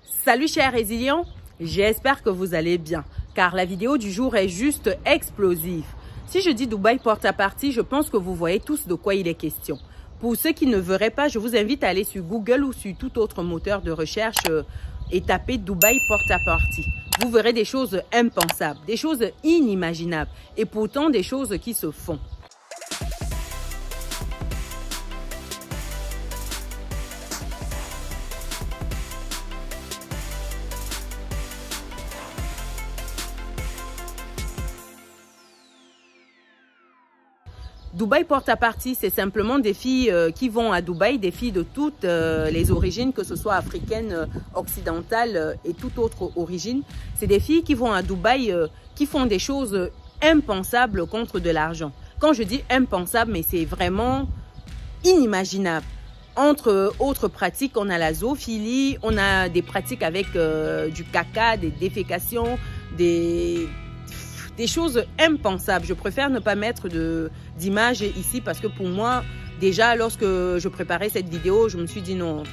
Salut chers résilients, j'espère que vous allez bien car la vidéo du jour est juste explosive. Si je dis Dubaï porte-à-partie, je pense que vous voyez tous de quoi il est question. Pour ceux qui ne verraient pas, je vous invite à aller sur Google ou sur tout autre moteur de recherche et taper Dubaï porte-à-partie. Vous verrez des choses impensables, des choses inimaginables et pourtant des choses qui se font. Dubaï porte-à-partie, c'est simplement des filles qui vont à Dubaï, des filles de toutes les origines, que ce soit africaines, occidentales et toute autre origine. C'est des filles qui vont à Dubaï, qui font des choses impensables contre de l'argent. Quand je dis impensable, mais c'est vraiment inimaginable. Entre autres pratiques, on a la zoophilie, on a des pratiques avec du caca, des défécations, des choses impensables. Je préfère ne pas mettre d'image ici parce que pour moi, déjà lorsque je préparais cette vidéo, je me suis dit non,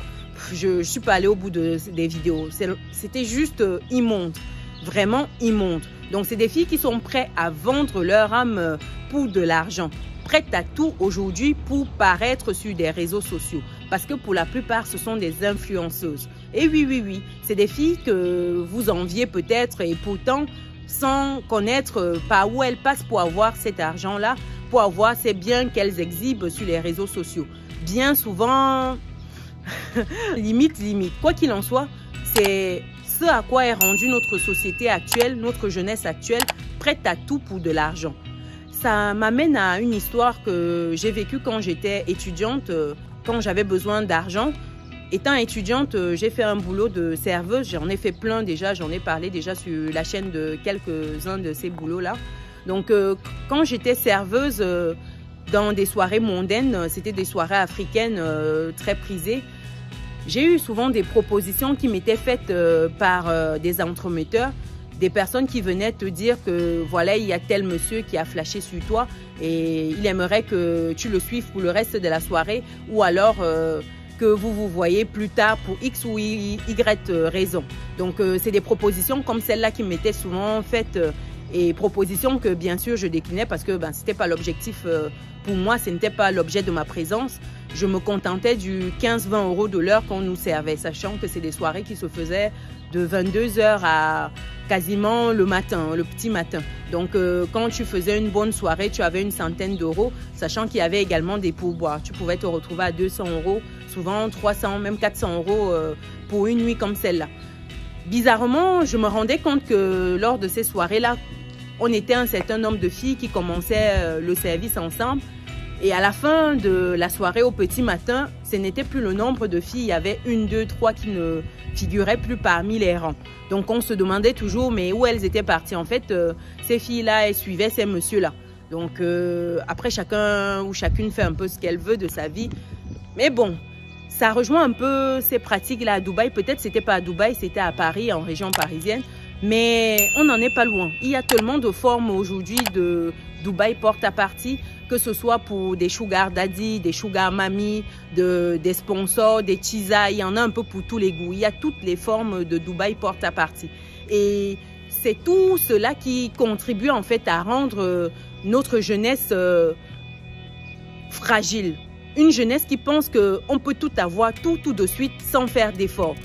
je ne suis pas allée au bout des vidéos. C'était juste immonde, vraiment immonde. Donc c'est des filles qui sont prêtes à vendre leur âme pour de l'argent, prêtes à tout aujourd'hui pour paraître sur des réseaux sociaux. Parce que pour la plupart, ce sont des influenceuses. Et oui, c'est des filles que vous enviez peut-être et pourtant, sans connaître par où elles passent pour avoir cet argent-là, pour avoir ces biens qu'elles exhibent sur les réseaux sociaux. Bien souvent, limite. Quoi qu'il en soit, c'est ce à quoi est rendue notre société actuelle, notre jeunesse actuelle, prête à tout pour de l'argent. Ça m'amène à une histoire que j'ai vécue quand j'étais étudiante, quand j'avais besoin d'argent. Étant étudiante, j'ai fait un boulot de serveuse. J'en ai fait plein déjà. J'en ai parlé déjà sur la chaîne de quelques-uns de ces boulots-là. Donc, quand j'étais serveuse dans des soirées mondaines, c'était des soirées africaines très prisées, j'ai eu souvent des propositions qui m'étaient faites par des entremetteurs, des personnes qui venaient te dire que voilà, il y a tel monsieur qui a flashé sur toi et il aimerait que tu le suives pour le reste de la soirée ou alors que vous voyez plus tard pour X ou Y raison. Donc, c'est des propositions comme celle-là qui m'étaient souvent faites et propositions que bien sûr je déclinais parce que ce n'était pas l'objectif pour moi, ce n'était pas l'objet de ma présence. Je me contentais du 15-20 € de l'heure qu'on nous servait, sachant que c'est des soirées qui se faisaient de 22 h à quasiment le matin, le petit matin. Donc, quand tu faisais une bonne soirée, tu avais une centaine d'euros, sachant qu'il y avait également des pourboires. Tu pouvais te retrouver à 200 €, souvent 300, même 400 € pour une nuit comme celle-là. Bizarrement, je me rendais compte que lors de ces soirées-là, on était un certain nombre de filles qui commençaient le service ensemble. Et à la fin de la soirée au petit matin, ce n'était plus le nombre de filles. Il y avait 1, 2, 3 qui ne figuraient plus parmi les rangs. Donc on se demandait toujours mais où elles étaient parties. En fait, ces filles-là, elles suivaient ces messieurs-là. Donc après, chacun ou chacune fait un peu ce qu'elle veut de sa vie. Mais bon, ça rejoint un peu ces pratiques-là à Dubaï. Peut-être c'était pas à Dubaï, c'était à Paris, en région parisienne. Mais on n'en est pas loin. Il y a tellement de formes aujourd'hui de Dubaï porte-à-partie, que ce soit pour des sugar daddy, des sugar mami, des sponsors, des teasers. Il y en a un peu pour tous les goûts. Il y a toutes les formes de Dubaï porte-à-partie. Et c'est tout cela qui contribue en fait à rendre notre jeunesse fragile. Une jeunesse qui pense qu'on peut tout avoir, tout de suite, sans faire d'efforts.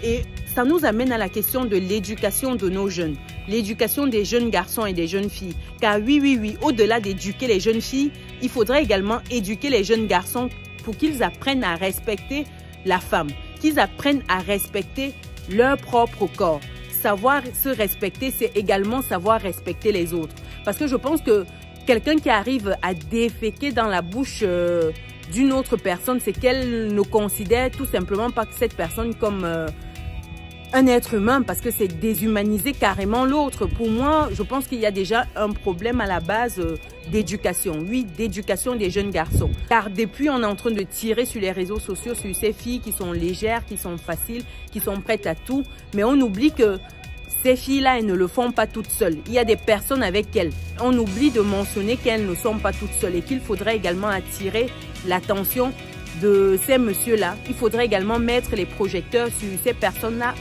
Et ça nous amène à la question de l'éducation de nos jeunes, l'éducation des jeunes garçons et des jeunes filles. Car oui, au-delà d'éduquer les jeunes filles, il faudrait également éduquer les jeunes garçons pour qu'ils apprennent à respecter la femme, qu'ils apprennent à respecter leur propre corps. Savoir se respecter, c'est également savoir respecter les autres. Parce que je pense que quelqu'un qui arrive à déféquer dans la bouche d'une autre personne, c'est qu'elle ne considère tout simplement pas cette personne comme un être humain, parce que c'est déshumaniser carrément l'autre. Pour moi, je pense qu'il y a déjà un problème à la base d'éducation. Oui, d'éducation des jeunes garçons. Car depuis, on est en train de tirer sur les réseaux sociaux sur ces filles qui sont légères, qui sont faciles, qui sont prêtes à tout. Mais on oublie que ces filles-là, elles ne le font pas toutes seules. Il y a des personnes avec elles. On oublie de mentionner qu'elles ne sont pas toutes seules et qu'il faudrait également attirer l'attention de ces messieurs-là. Il faudrait également mettre les projecteurs sur ces personnes-là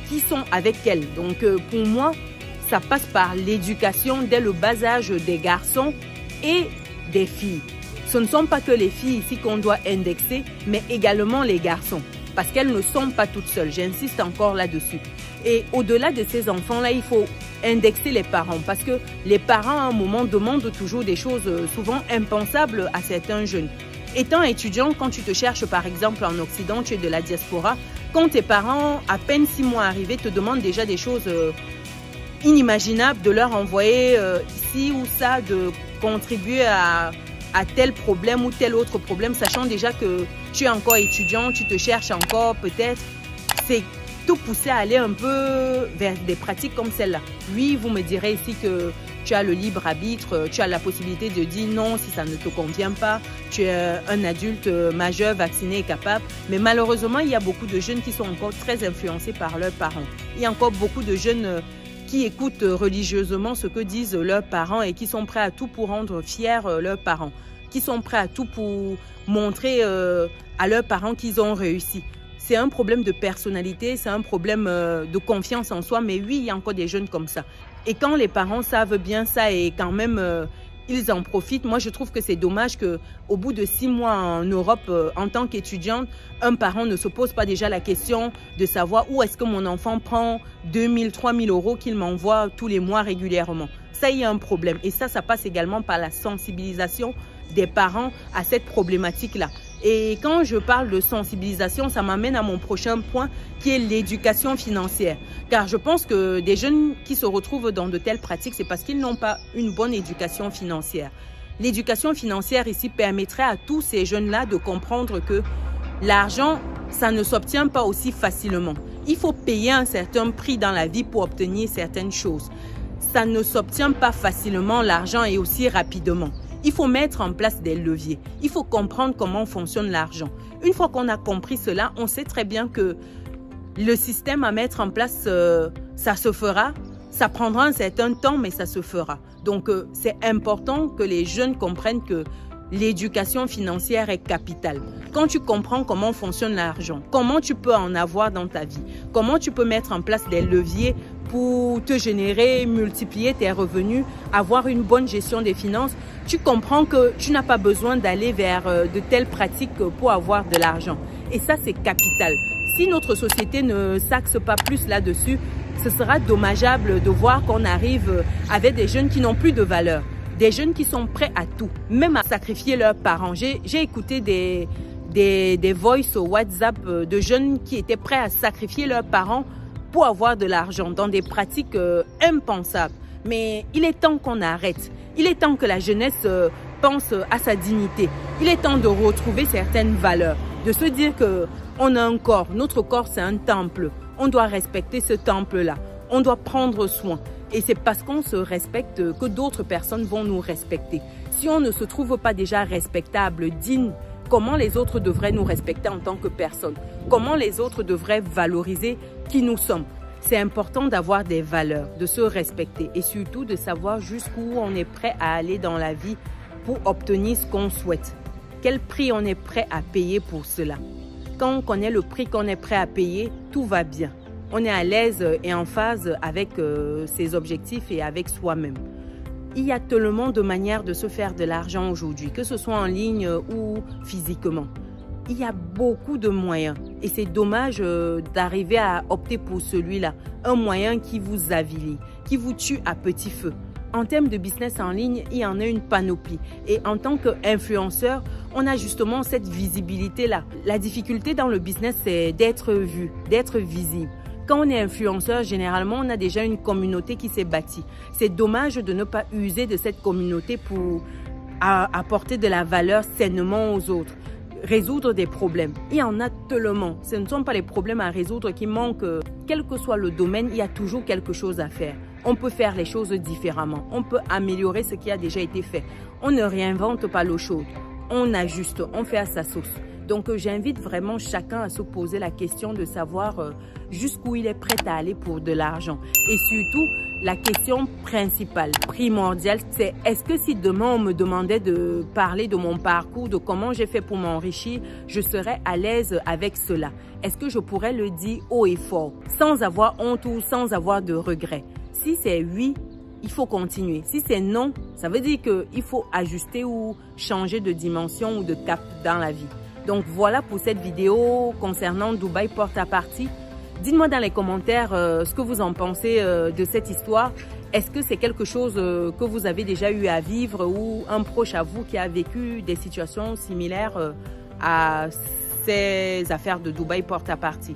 qui sont avec elles. Donc pour moi, ça passe par l'éducation dès le bas âge des garçons et des filles. Ce ne sont pas que les filles ici qu'on doit indexer, mais également les garçons, parce qu'elles ne sont pas toutes seules. J'insiste encore là-dessus. Et au-delà de ces enfants-là, il faut indexer les parents, parce que les parents, à un moment, demandent toujours des choses souvent impensables à certains jeunes. Étant étudiant, quand tu te cherches par exemple en Occident, tu es de la diaspora, quand tes parents, à peine 6 mois arrivés, te demandent déjà des choses inimaginables, de leur envoyer ici ou ça, de contribuer à tel problème ou tel autre problème, sachant déjà que tu es encore étudiant, tu te cherches encore peut-être, c'est te pousser à aller un peu vers des pratiques comme celle-là. Oui, vous me direz ici que tu as le libre arbitre, tu as la possibilité de dire non si ça ne te convient pas, tu es un adulte majeur, vacciné et capable. Mais malheureusement, il y a beaucoup de jeunes qui sont encore très influencés par leurs parents. Il y a encore beaucoup de jeunes qui écoutent religieusement ce que disent leurs parents et qui sont prêts à tout pour rendre fiers leurs parents, qui sont prêts à tout pour montrer à leurs parents qu'ils ont réussi. C'est un problème de personnalité, c'est un problème de confiance en soi, mais oui, il y a encore des jeunes comme ça. Et quand les parents savent bien ça et quand même ils en profitent, moi je trouve que c'est dommage qu'au bout de 6 mois en Europe, en tant qu'étudiante, un parent ne se pose pas déjà la question de savoir où est-ce que mon enfant prend 2 000, 3 000 euros qu'il m'envoie tous les mois régulièrement. Ça, il y a un problème. Et ça passe également par la sensibilisation des parents à cette problématique-là. Et quand je parle de sensibilisation, ça m'amène à mon prochain point qui est l'éducation financière. Car je pense que des jeunes qui se retrouvent dans de telles pratiques, c'est parce qu'ils n'ont pas une bonne éducation financière. L'éducation financière ici permettrait à tous ces jeunes-là de comprendre que l'argent, ça ne s'obtient pas aussi facilement. Il faut payer un certain prix dans la vie pour obtenir certaines choses. Ça ne s'obtient pas facilement l'argent et aussi rapidement. Il faut mettre en place des leviers. Il faut comprendre comment fonctionne l'argent. Une fois qu'on a compris cela, on sait très bien que le système à mettre en place, ça se fera. Ça prendra un certain temps, mais ça se fera. Donc, c'est important que les jeunes comprennent que l'éducation financière est capitale. Quand tu comprends comment fonctionne l'argent, comment tu peux en avoir dans ta vie, comment tu peux mettre en place des leviers pour te générer, multiplier tes revenus, avoir une bonne gestion des finances, tu comprends que tu n'as pas besoin d'aller vers de telles pratiques pour avoir de l'argent. Et ça, c'est capital. Si notre société ne s'axe pas plus là-dessus, ce sera dommageable de voir qu'on arrive avec des jeunes qui n'ont plus de valeur, des jeunes qui sont prêts à tout, même à sacrifier leurs parents. J'ai écouté des voices au WhatsApp de jeunes qui étaient prêts à sacrifier leurs parents pour avoir de l'argent dans des pratiques impensables. Mais il est temps qu'on arrête. Il est temps que la jeunesse pense à sa dignité. Il est temps de retrouver certaines valeurs, de se dire qu'on a un corps. Notre corps, c'est un temple. On doit respecter ce temple-là. On doit prendre soin. Et c'est parce qu'on se respecte que d'autres personnes vont nous respecter. Si on ne se trouve pas déjà respectable, digne, comment les autres devraient nous respecter en tant que personne? Comment les autres devraient valoriser qui nous sommes? C'est important d'avoir des valeurs, de se respecter et surtout de savoir jusqu'où on est prêt à aller dans la vie pour obtenir ce qu'on souhaite. Quel prix on est prêt à payer pour cela? Quand on connaît le prix qu'on est prêt à payer, tout va bien. On est à l'aise et en phase avec ses objectifs et avec soi-même. Il y a tellement de manières de se faire de l'argent aujourd'hui, que ce soit en ligne ou physiquement. Il y a beaucoup de moyens et c'est dommage d'arriver à opter pour celui-là. Un moyen qui vous avilit, qui vous tue à petit feu. En termes de business en ligne, il y en a une panoplie. Et en tant qu'influenceur, on a justement cette visibilité-là. La difficulté dans le business, c'est d'être vu, d'être visible. Quand on est influenceur, généralement, on a déjà une communauté qui s'est bâtie. C'est dommage de ne pas user de cette communauté pour apporter de la valeur sainement aux autres. Résoudre des problèmes. Il y en a tellement. Ce ne sont pas les problèmes à résoudre qui manquent. Quel que soit le domaine, il y a toujours quelque chose à faire. On peut faire les choses différemment. On peut améliorer ce qui a déjà été fait. On ne réinvente pas l'eau chaude. On ajuste, on fait à sa sauce. Donc, j'invite vraiment chacun à se poser la question de savoir jusqu'où il est prêt à aller pour de l'argent. Et surtout, la question principale, primordiale, c'est est-ce que si demain on me demandait de parler de mon parcours, de comment j'ai fait pour m'enrichir, je serais à l'aise avec cela? Est-ce que je pourrais le dire haut et fort, sans avoir honte ou sans avoir de regrets? Si c'est oui, il faut continuer. Si c'est non, ça veut dire qu'il faut ajuster ou changer de dimension ou de cap dans la vie. Donc voilà pour cette vidéo concernant Dubaï Porte à Partie. Dites-moi dans les commentaires ce que vous en pensez de cette histoire. Est-ce que c'est quelque chose que vous avez déjà eu à vivre ou un proche à vous qui a vécu des situations similaires à ces affaires de Dubaï Porte à Partie?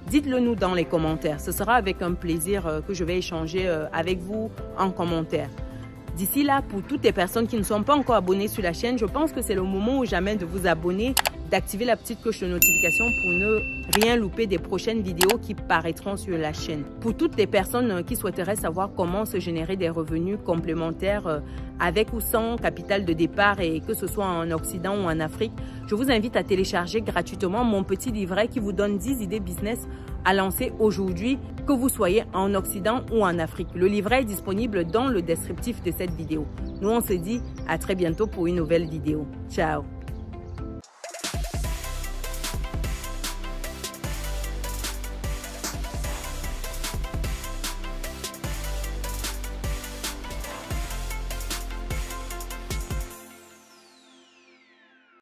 Dites-le nous dans les commentaires. Ce sera avec un plaisir que je vais échanger avec vous en commentaire. D'ici là, pour toutes les personnes qui ne sont pas encore abonnées sur la chaîne, je pense que c'est le moment ou jamais de vous abonner, d'activer la petite cloche de notification pour ne rien louper des prochaines vidéos qui paraîtront sur la chaîne. Pour toutes les personnes qui souhaiteraient savoir comment se générer des revenus complémentaires avec ou sans capital de départ et que ce soit en Occident ou en Afrique, je vous invite à télécharger gratuitement mon petit livret qui vous donne 10 idées business à lancer aujourd'hui, que vous soyez en Occident ou en Afrique. Le livret est disponible dans le descriptif de cette vidéo. Nous, on se dit à très bientôt pour une nouvelle vidéo. Ciao!